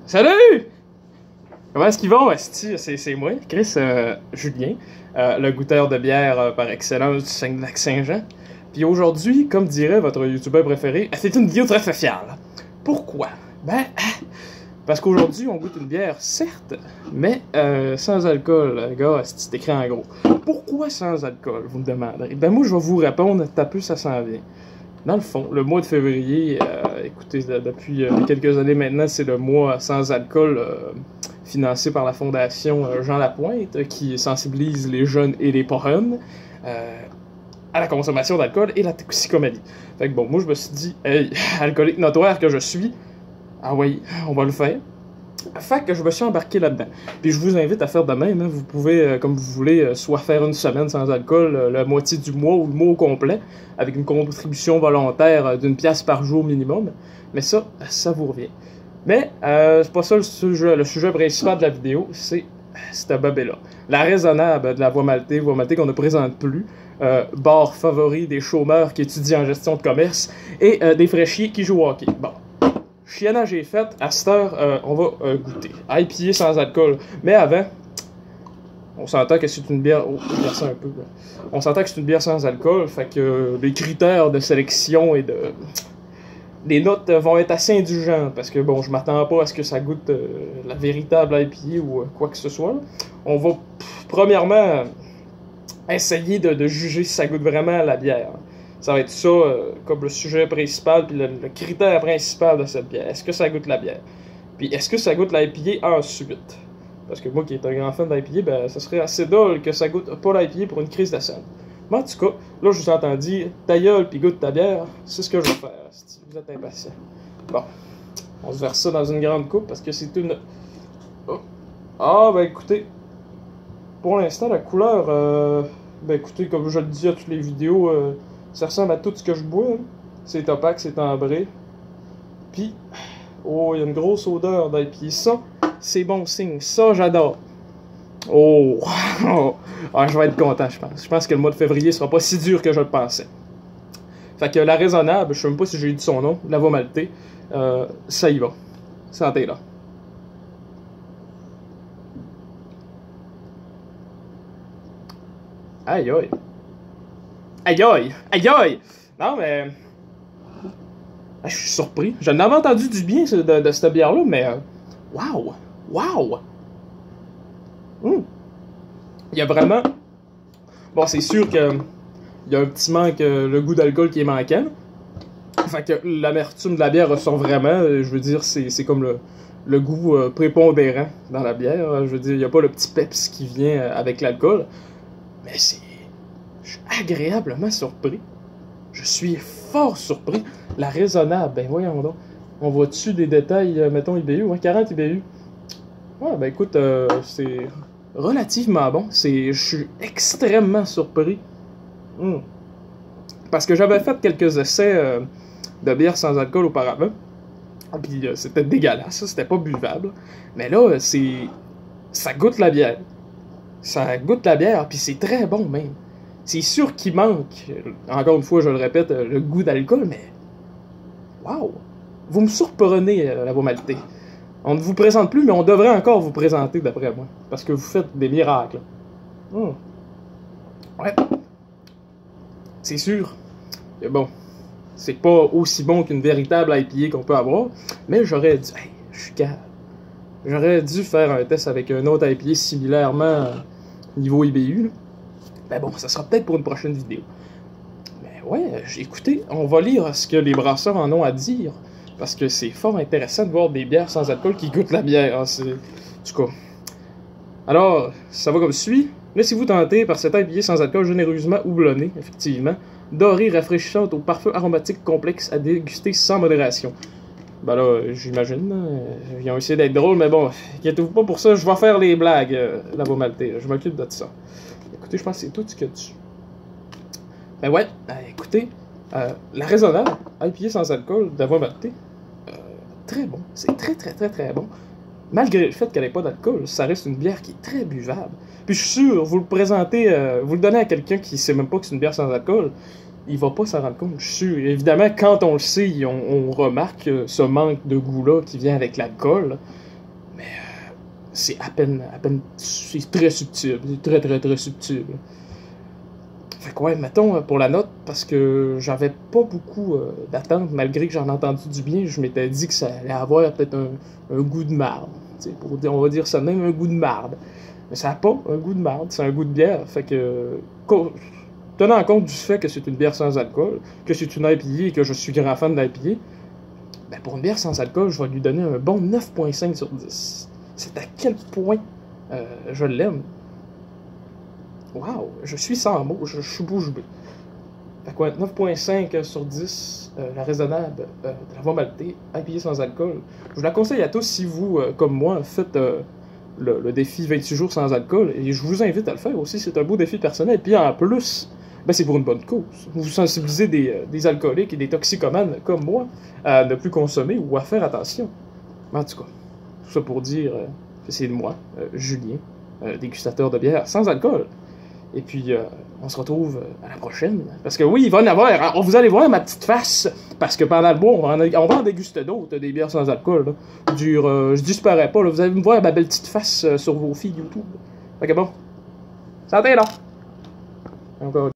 Salut! Comment est-ce qu'ils vont, esti? C'est moi, Chris Julien, le goûteur de bière par excellence du Saguenay-Lac-Saint-Jean. Puis aujourd'hui, comme dirait votre youtubeur préféré, c'est une vidéo très spéciale. Pourquoi? Parce qu'aujourd'hui, on goûte une bière, certes, mais sans alcool, gars, c'est écrit en gros. Pourquoi sans alcool, vous me demanderez? Ben moi, je vais vous répondre, tapez, ça s'en vient. Dans le fond, le mois de février, écoutez, depuis quelques années maintenant, c'est le mois sans alcool financé par la fondation Jean Lapointe, qui sensibilise les jeunes et les pas-jeunes à la consommation d'alcool et la toxicomanie. Fait que bon, moi je me suis dit, hey, alcoolique notoire que je suis, ah oui, on va le faire. Fait que je me suis embarqué là-dedans. Puis je vous invite à faire de même. Hein. Vous pouvez, comme vous voulez, soit faire une semaine sans alcool, la moitié du mois ou le mois au complet, avec une contribution volontaire d'1$ par jour minimum. Mais ça vous revient. Mais c'est pas ça le sujet principal de la vidéo, c'est cette babée-là. La raisonnable de la Voie Maltais qu'on ne présente plus. Bar favori des chômeurs qui étudient en gestion de commerce et des fraîchiers qui jouent au hockey. Bon. Chiennage est fait, à cette heure, on va goûter. IPA sans alcool. Mais avant, on s'entend que c'est une bière... Oh, je ça un peu. Là. On s'entend que c'est une bière sans alcool, fait que les critères de sélection et de... Les notes vont être assez indulgentes, parce que bon, je m'attends pas à ce que ça goûte la véritable IPA ou quoi que ce soit. Là. On va, premièrement, essayer de juger si ça goûte vraiment la bière. Ça va être ça comme le sujet principal, puis le critère principal de cette bière. Est-ce que ça goûte la bière? Puis est-ce que ça goûte l'IPA ensuite? Parce que moi qui est un grand fan d'IPA, ben ça serait assez drôle que ça goûte pas l'IPA pour une crise de scène. Mais en tout cas, là je vous entends dire ta gueule puis goûte ta bière, c'est ce que je vais faire, si vous êtes impatient. Bon, on se verse ça dans une grande coupe parce que c'est une... Oh. Ah ben écoutez, pour l'instant la couleur, ben écoutez, comme je le dis à toutes les vidéos, ça ressemble à tout ce que je bois. Hein. C'est opaque, c'est ambré. Puis, oh, il y a une grosse odeur d'IPA. Ça, c'est bon signe. Ça, j'adore. Oh, ah, je vais être content, je pense. Je pense que le mois de février sera pas si dur que je le pensais. Fait que la raisonnable, je sais même pas si j'ai dit son nom, la Voie Maltais, ça y va. Santé, là. Aïe, aïe. Aïe aïe! Aïe aïe! Non, mais... je suis surpris. J'en avais entendu du bien de cette bière-là, mais... Waouh! Waouh! Il y a vraiment... Bon, c'est sûr que... Il y a un petit manque, le goût d'alcool qui est manquant. Fait que l'amertume de la bière ressort vraiment. Je veux dire, c'est comme le goût prépondérant dans la bière. Je veux dire, il n'y a pas le petit peps qui vient avec l'alcool. Mais c'est... Je suis agréablement surpris. Je suis fort surpris. La raisonnable, ben voyons donc. On voit dessus des détails, mettons IBU, ouais, 40 IBU. Ouais, ben écoute, c'est relativement bon. Je suis extrêmement surpris. Parce que j'avais fait quelques essais de bière sans alcool auparavant. Puis c'était dégueulasse, c'était pas buvable. Mais là, ça goûte la bière. Ça goûte la bière, puis c'est très bon même. C'est sûr qu'il manque, encore une fois, je le répète, le goût d'alcool, mais... Waouh! Vous me surprenez, la Voie Maltais. On ne vous présente plus, mais on devrait encore vous présenter, d'après moi. Parce que vous faites des miracles. Ouais. C'est sûr. Et bon, c'est pas aussi bon qu'une véritable IPA qu'on peut avoir, mais j'aurais dû... Hey, je suis calme. J'aurais dû faire un test avec un autre IPA similairement niveau IBU, là. Ben bon, ça sera peut-être pour une prochaine vidéo. Mais ouais, écoutez, on va lire ce que les brasseurs en ont à dire. Parce que c'est fort intéressant de voir des bières sans alcool qui goûtent la bière. Hein, du coup. Alors, ça va comme suit. Laissez-vous tenter par cette IPA sans alcool généreusement houblonnée, effectivement. Dorée, rafraîchissante au parfum aromatique complexe à déguster sans modération. Ben là, j'imagine. Ils ont essayé d'être drôles, mais bon, inquiétez-vous pas pour ça. Je vais faire les blagues, la Voie Maltais. Je m'occupe de ça. Écoutez, je pense que c'est tout ce qu'il y a dessus. Ben ouais, écoutez, la raisonnable, IPA sans alcool de la Voie Maltais, très bon. C'est très très très très bon. Malgré le fait qu'elle n'ait pas d'alcool, ça reste une bière qui est très buvable. Puis je suis sûr, vous le présentez, vous le donnez à quelqu'un qui sait même pas que c'est une bière sans alcool, il va pas s'en rendre compte, je suis sûr. Évidemment, quand on le sait, on remarque ce manque de goût-là qui vient avec l'alcool. c'est à peine, c'est très subtil, c'est très très très subtil. Fait que ouais, mettons pour la note, parce que j'avais pas beaucoup d'attentes, malgré que j'en ai entendu du bien, je m'étais dit que ça allait avoir peut-être un goût de marde. On va dire ça même, un goût de marde. Mais ça n'a pas un goût de marde, c'est un goût de bière. Fait que, tenant compte du fait que c'est une bière sans alcool, que c'est une IPA et que je suis grand fan de l'IPA, ben pour une bière sans alcool, je vais lui donner un bon 9.5 sur 10. C'est à quel point je l'aime. Waouh, je suis sans mots, je suis bouche bée. Fait quoi, 9.5 sur 10, la raisonnable de la voie maltée, IPA sans alcool. Je vous la conseille à tous si vous, comme moi, faites le défi 28 jours sans alcool, et je vous invite à le faire aussi, c'est un beau défi personnel. Puis en plus, ben c'est pour une bonne cause. Vous sensibilisez des alcooliques et des toxicomanes comme moi à ne plus consommer ou à faire attention. Mais en tout cas, tout ça pour dire que c'est moi, Julien, dégustateur de bière sans alcool. Et puis, on se retrouve à la prochaine. Parce que oui, il va en avoir. Vous allez voir ma petite face. Parce que pendant le mois, on va en déguster d'autres, des bières sans alcool. Là. Je disparais pas. Là. Vous allez me voir ma belle petite face sur vos feeds YouTube. Fait que bon. Santé, là! Encore